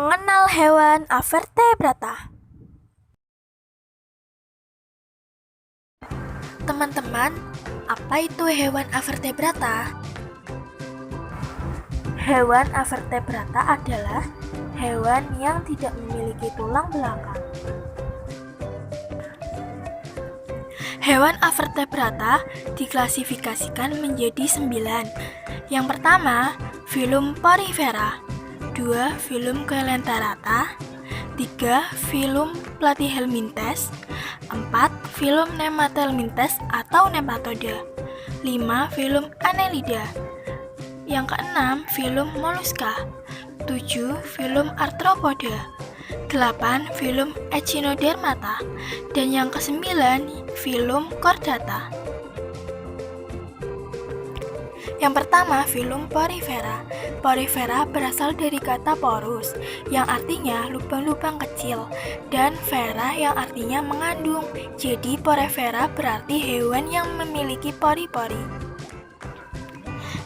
Mengenal hewan avertebrata. Teman-teman, apa itu hewan avertebrata? Hewan avertebrata adalah hewan yang tidak memiliki tulang belakang. Hewan avertebrata diklasifikasikan menjadi 9. Yang pertama, filum Porifera, 2. filum Coelenterata, 3. filum Platyhelminthes, 4. filum Nemathelminthes atau Nematoda, 5. filum Annelida. Yang keenam, filum Mollusca, 7. filum Arthropoda, 8. filum Echinodermata, dan yang kesembilan, filum Chordata. Yang pertama, filum Porifera. Porifera berasal dari kata porus, yang artinya lubang-lubang kecil, dan vera yang artinya mengandung. Jadi porifera berarti hewan yang memiliki pori-pori.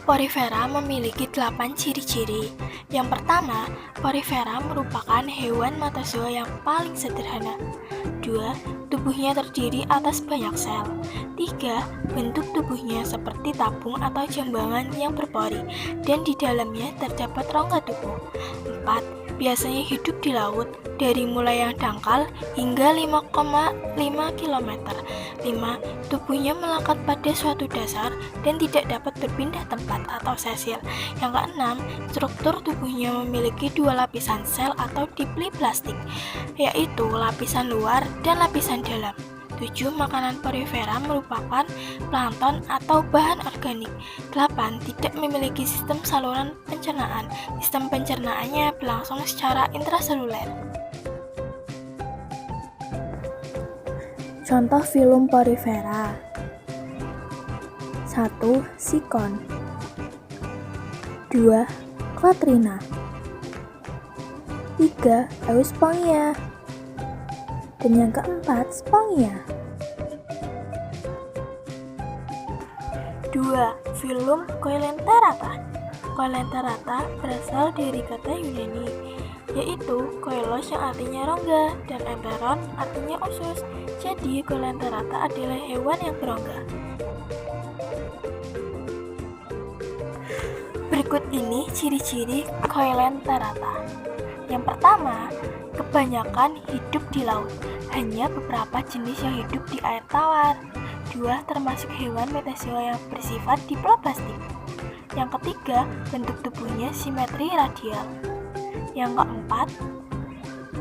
Porifera memiliki 8 ciri-ciri. Yang pertama, porifera merupakan hewan matozoa yang paling sederhana. 2. Tubuhnya terdiri atas banyak sel. 3. Bentuk tubuhnya seperti tabung atau jambangan yang berpori, dan di dalamnya terdapat rongga tubuh. 4. Biasanya hidup di laut, dari mulai yang dangkal hingga 5,5 km. 5. Tubuhnya melekat pada suatu dasar dan tidak dapat berpindah tempat atau sesil. Yang keenam, struktur tubuhnya memiliki 2 lapisan sel atau dipliplastik, yaitu lapisan luar dan lapisan dalam. 7. Makanan porifera merupakan plankton atau bahan organik. 8. Tidak memiliki sistem saluran pencernaan. Sistem pencernaannya berlangsung secara intraseluler. Contoh filum porifera. 1. Sikon, 2. Clatrina, 3. Euspongia, dan yang keempat Spongia. 2. Filum Coelenterata. Coelenterata berasal dari kata Yunani, yaitu koelos yang artinya rongga dan enteron artinya usus. Jadi Coelenterata adalah hewan yang berongga. Berikut ini ciri-ciri Coelenterata. Yang pertama, kebanyakan hidup di laut. Hanya beberapa jenis yang hidup di air tawar. 2. Termasuk hewan metazoa yang bersifat diploplastik. Yang ketiga, bentuk tubuhnya simetri radial. Yang keempat,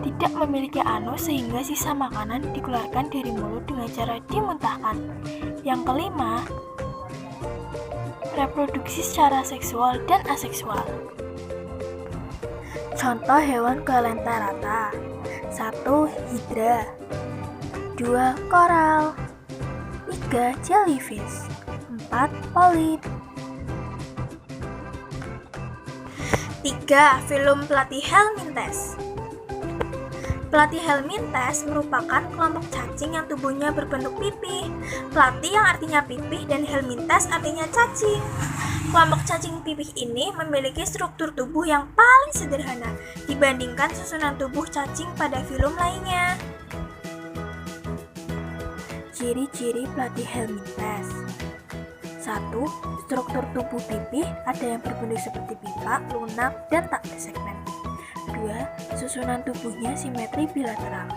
tidak memiliki anus sehingga sisa makanan dikeluarkan dari mulut dengan cara dimuntahkan. Yang kelima, reproduksi secara seksual dan aseksual. Contoh hewan Coelenterata. 1. Hidra, 2. Koral, 3. Jellyfish, 4. Polip. 3. Filum Platyhelminthes. Platyhelminthes merupakan kelompok cacing yang tubuhnya berbentuk pipih. Platy yang artinya pipih dan helminthes artinya cacing. Kelompok cacing pipih ini memiliki struktur tubuh yang paling sederhana dibandingkan susunan tubuh cacing pada filum lainnya. Ciri-ciri Platyhelminthes. 1. Struktur tubuh pipih ada yang berbentuk seperti pipa, lunak, dan tak bersegmen. 2. Susunan tubuhnya simetri bilateral.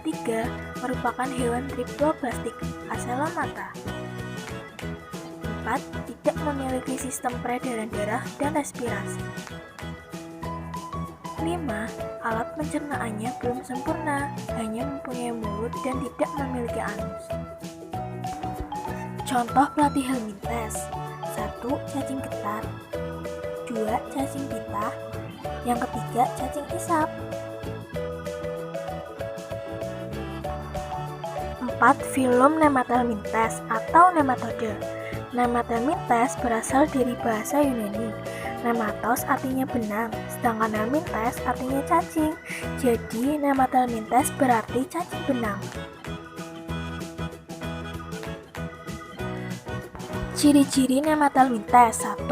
3. Merupakan hewan triploplastik, acelomata. 4. Tidak memiliki sistem peredaran darah dan respirasi. 5. Alat pencernaannya belum sempurna, hanya mempunyai mulut dan tidak memiliki anus. Contoh Platyhelminthes. 1. Cacing ketar, 2. Cacing pita, yang ketiga cacing isap. 4. Filum Nemathelminthes atau Nematoda. Nemathelminthes berasal dari bahasa Yunani. Nematos artinya benang, sedangkan helminthes artinya cacing. Jadi Nemathelminthes berarti cacing benang. Ciri-ciri Nemathelminthes. 1.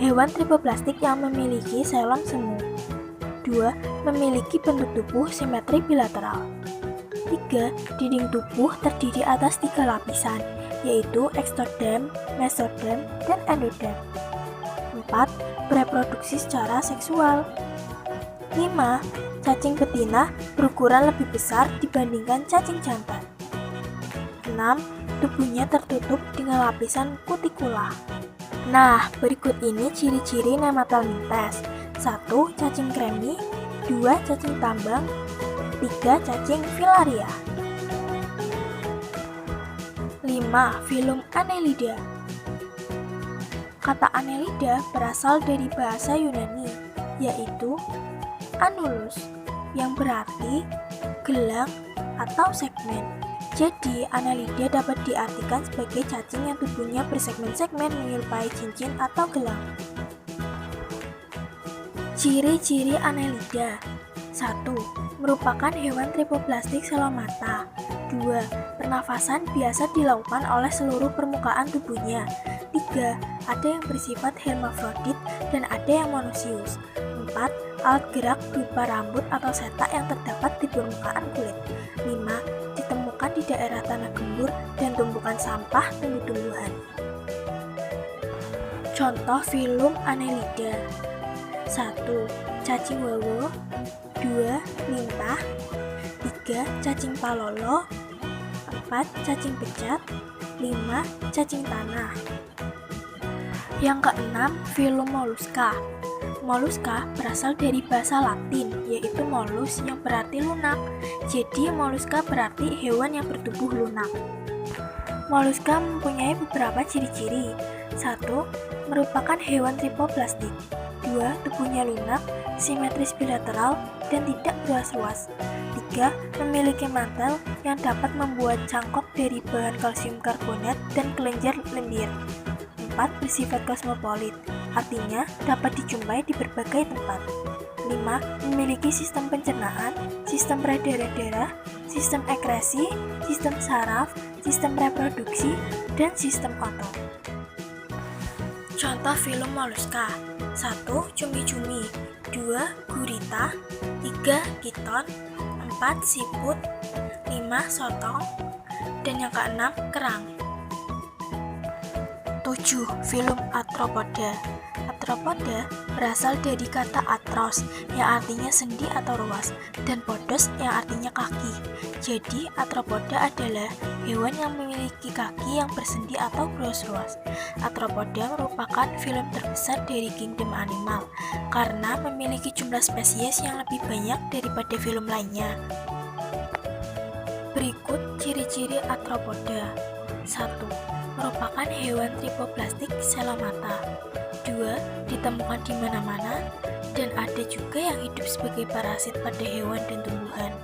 Hewan triploplastik yang memiliki selon semu. 2. Memiliki bentuk tubuh simetri bilateral. 3. Dinding tubuh terdiri atas 3 lapisan, yaitu ektoderm, mesoderm, dan endoderm. 4. Bereproduksi secara seksual. 5. Cacing betina berukuran lebih besar dibandingkan cacing jantan. 6. Tubuhnya tertutup dengan lapisan kutikula. Nah, berikut ini ciri-ciri nematelmintes. 1. Cacing kremi. 2. Cacing tambang. 3. Cacing filaria. 5. Filum Annelida. Kata Annelida berasal dari bahasa Yunani, yaitu annulus, yang berarti gelang atau segmen. Jadi, Annelida dapat diartikan sebagai cacing yang tubuhnya bersegmen-segmen menyerupai cincin atau gelang. Ciri-ciri Annelida. 1. Merupakan hewan tripoblastik selomata. 2. Pernafasan biasa dilakukan oleh seluruh permukaan tubuhnya. 3. Ada yang bersifat hermafrodit dan ada yang monozius. 4. Alat gerak berupa rambut atau setak yang terdapat di permukaan kulit. 5. Ditemukan di daerah tanah gembur dan tumpukan sampah tumbuh-tumbuhan. Contoh filum Annelida. 1. Cacing wawo. 2. Lintah. 3. Cacing palolo. 4. Cacing becat. 5. Cacing tanah. Yang keenam, filum molluska. Molluska berasal dari bahasa Latin, yaitu mollus yang berarti lunak. Jadi, molluska berarti hewan yang bertubuh lunak. Molluska mempunyai beberapa ciri-ciri. 1. Merupakan hewan tripoblastik. 2. Tubuhnya lunak, simetris bilateral, dan tidak ruas-ruas. 3. Memiliki mantel yang dapat membuat cangkok dari bahan kalsium karbonat dan kelenjar lendir. 4. Bersifat kosmopolit, artinya dapat dijumpai di berbagai tempat. 5. Memiliki sistem pencernaan, sistem peredaran darah, sistem ekskresi, sistem saraf, sistem reproduksi, dan sistem otot. Contoh filum molluska. 1. Cumi-cumi. 2. Gurita. 3. Kiton. 4. Siput. 5. Sotong. Dan yang keenam, kerang. 7. Filum Arthropoda. Arthropoda berasal dari kata atros yang artinya sendi atau ruas dan podos yang artinya kaki. Jadi, arthropoda adalah hewan yang memiliki kaki yang bersendi atau ruas-ruas. Arthropoda merupakan filum terbesar dari kingdom animal karena memiliki jumlah spesies yang lebih banyak daripada filum lainnya. Berikut ciri-ciri arthropoda. 1. Merupakan hewan tripoblastik selomata. 2. Ditemukan di mana-mana dan ada juga yang hidup sebagai parasit pada hewan dan tumbuhan.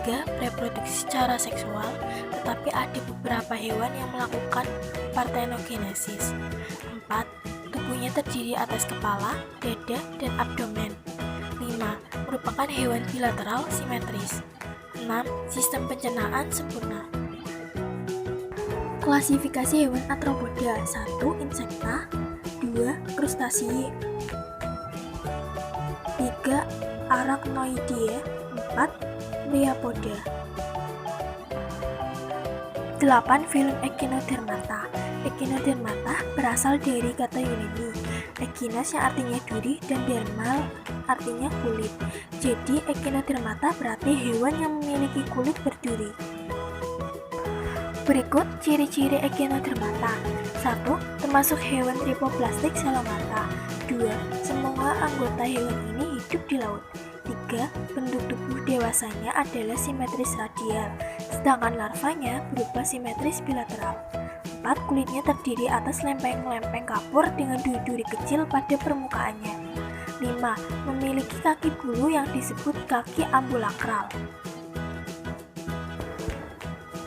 3. Bereproduksi secara seksual, tetapi ada beberapa hewan yang melakukan parthenogenesis. 4. Tubuhnya terdiri atas kepala, dada, dan abdomen. 5. Merupakan hewan bilateral simetris. 6. Sistem pencernaan sempurna. Klasifikasi hewan arthropoda. 1. Insekta. 2. Krustasiye. 3. Arachnoidea. 4. Mryapoda. 8. Filum Echinodermata. Echinodermata berasal dari kata Yunani echinos yang artinya duri dan dermal artinya kulit. Jadi Echinodermata berarti hewan yang memiliki kulit berduri. Berikut ciri-ciri Echinodermata. 1. Termasuk hewan tripoblastik selomata. 2. Semua anggota hewan ini hidup di laut. 3. Bentuk tubuh dewasanya adalah simetris radial, sedangkan larvanya berupa simetris bilateral. 4. Kulitnya terdiri atas lempeng-lempeng kapur dengan duri-duri kecil pada permukaannya. 5. Memiliki kaki bulu yang disebut kaki ambulakral.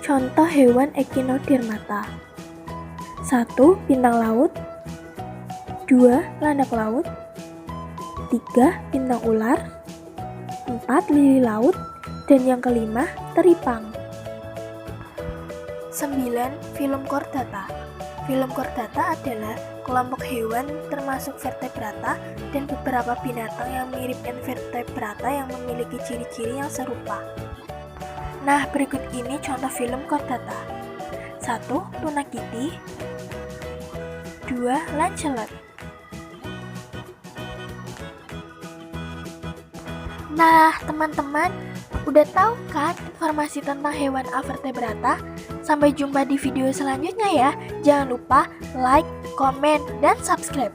Contoh hewan Echinodermata. 1. Bintang laut. 2. Landak laut. 3. Bintang ular. 4. Lili laut. Dan yang kelima, teripang. 9. Filum Chordata. Filum Chordata adalah kelompok hewan termasuk vertebrata dan beberapa binatang yang mirip invertebrata yang memiliki ciri-ciri yang serupa. Nah, berikut ini contoh film Chordata. 1. Tuna Kitty. 2. Lancelot. Nah, teman-teman, udah tahu kan informasi tentang hewan avertebrata? Sampai jumpa di video selanjutnya ya. Jangan lupa like, komen, dan subscribe.